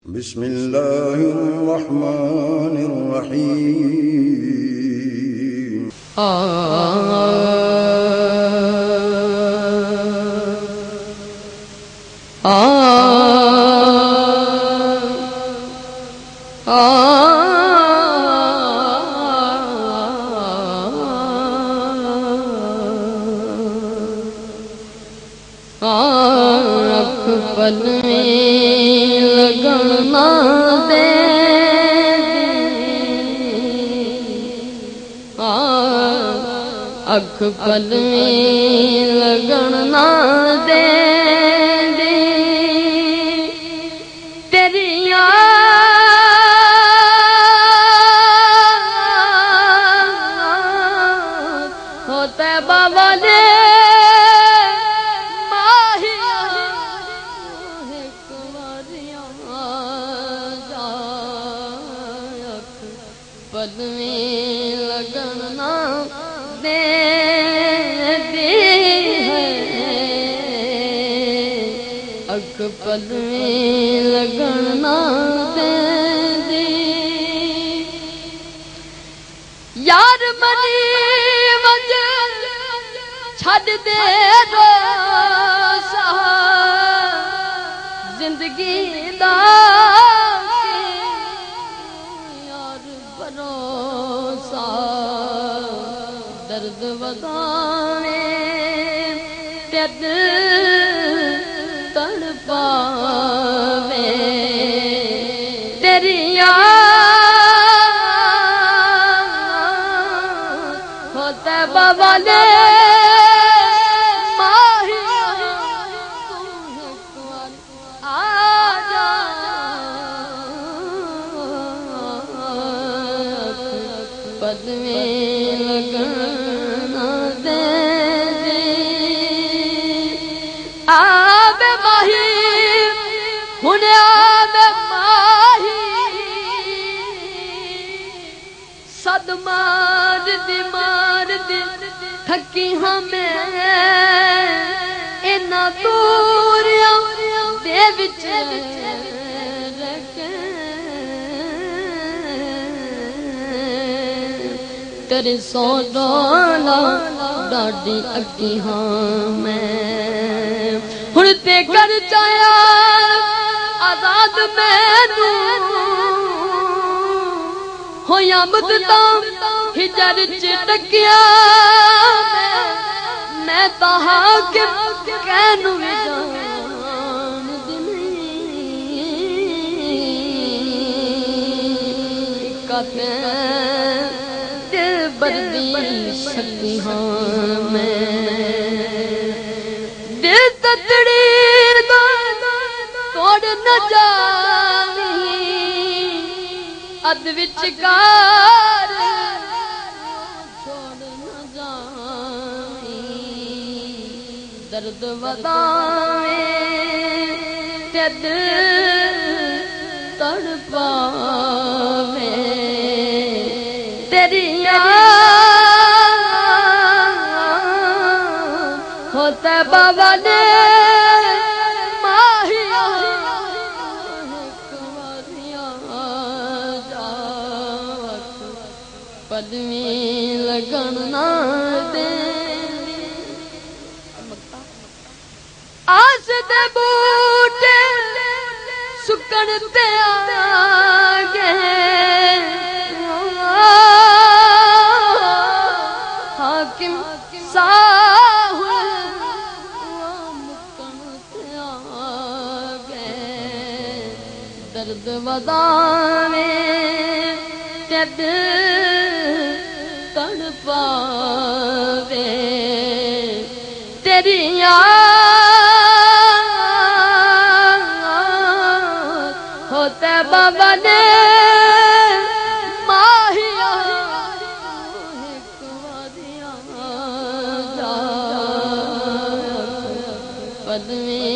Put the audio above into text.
बिस्मिल्लाहिर्रहमानिर्रहीम। पल में लगना दे अख पल में लगना दे तेरी होते बाबा दे पल में लगना दे है अख पल में लगना दे यार मनी वज छड़ दे रोसा जिंदगी दा दर्द वदावे ते दिल तड़पावे तेरी होते बाबा ले माही आजा पद में लगना दे आबे माही हुने आबे माही सद मार दी थकी हमें इना दूरियां दे विच तेरे सौ डोला डाडी अगी हाँ मैं हुण ते कर चाया आजाद मैनू होया मुद्दा हिजर च टकिया मैं ताहा के कहनू भी जान दिनी कते बर्दी सकती हाँ मैं दिल तड़ीर तोड़ न जानी अद विचकार छोड़ न जानी दर्द वदावे ते दिल तड़पावे तेरी होते बाबा ने माहिया पद में लगना दे आस दे बूटे सुकन ते आगे हाकिम साहुल मुकन ते आगे दर्द वदावे ते दिल तड़पावे तेरी होते बाबा ने माहिया पद में